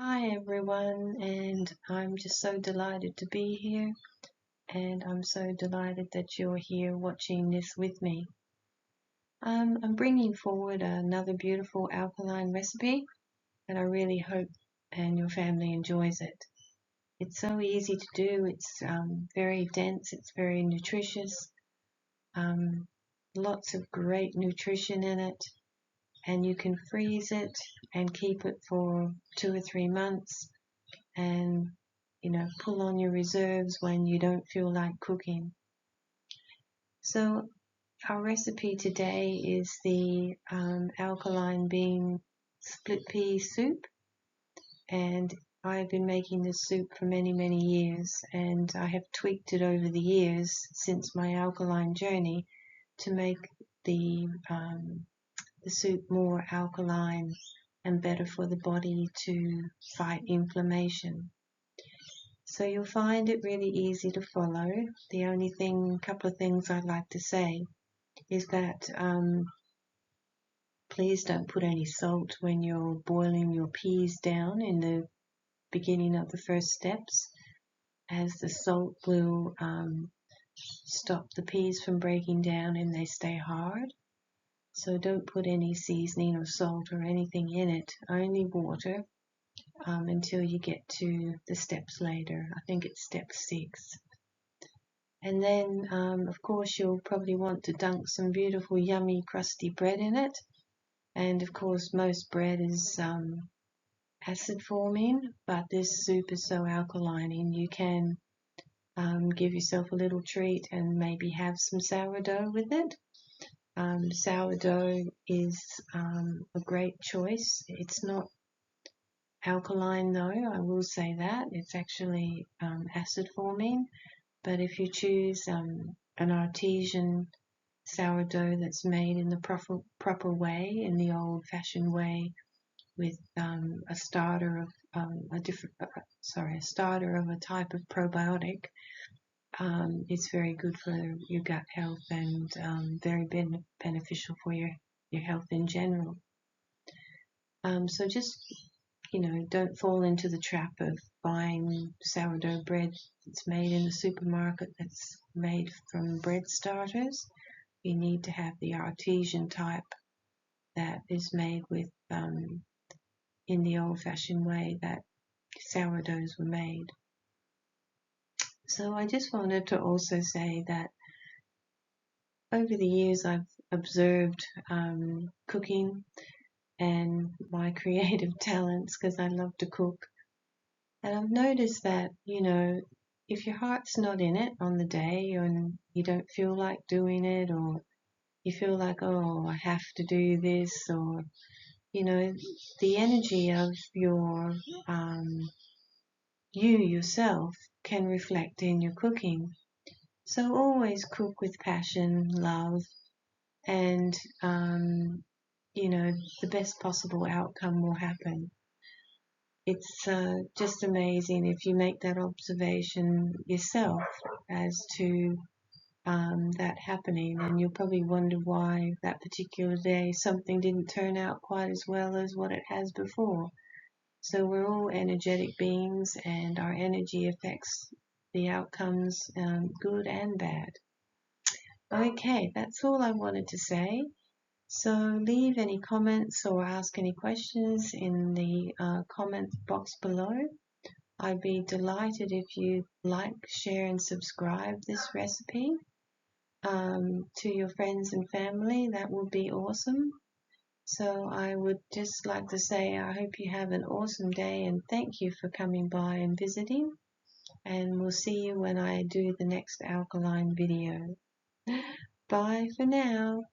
Hi everyone, and I'm just so delighted to be here, and I'm so delighted that you're here watching this with me. I'm bringing forward another beautiful alkaline recipe, and I really hope and your family enjoys it. It's so easy to do, it's very dense, it's very nutritious, um, lots of great nutrition in it, and you can freeze it and keep it for 2 or 3 months and pull on your reserves when you don't feel like cooking. So our recipe today is the alkaline bean split pea soup, and I've been making this soup for many years, and I have tweaked it over the years since my alkaline journey to make the soup more alkaline and better for the body to fight inflammation. So you'll find it really easy to follow. The only couple of things I'd like to say is that please don't put any salt when you're boiling your peas down in the beginning of the first steps, as the salt will stop the peas from breaking down and they stay hard. So don't put any seasoning or salt or anything in it, only water until you get to the steps later. I think it's step 6. And then, of course, you'll probably want to dunk some beautiful, yummy, crusty bread in it. And of course, most bread is acid forming, but this soup is so alkaline, and you can give yourself a little treat and maybe have some sourdough with it. Sourdough is a great choice. It's not alkaline though, I will say that. It's actually acid forming. But if you choose an artesian sourdough that's made in the proper way, in the old-fashioned way, with a starter of a starter of a type of probiotic, it's very good for your gut health and very beneficial for your health in general. So just don't fall into the trap of buying sourdough bread that's made in the supermarket that's made from bread starters. You need to have the artesian type that is made with in the old-fashioned way that sourdoughs were made. So I just wanted to also say that over the years I've observed cooking and my creative talents, because I love to cook. And I've noticed that, if your heart's not in it on the day and you don't feel like doing it, or you feel like, oh, I have to do this, or, the energy of your, you yourself can reflect in your cooking. So always cook with passion, love, and, the best possible outcome will happen. It's just amazing if you make that observation yourself as to that happening, and you'll probably wonder why that particular day something didn't turn out quite as well as what it has before. So we're all energetic beings, and our energy affects the outcomes, good and bad. Okay, that's all I wanted to say. So leave any comments or ask any questions in the comment box below. I'd be delighted if you like, share and subscribe this recipe to your friends and family. That would be awesome. So I would just like to say I hope you have an awesome day, and thank you for coming by and visiting. And we'll see you when I do the next alkaline video. Bye for now.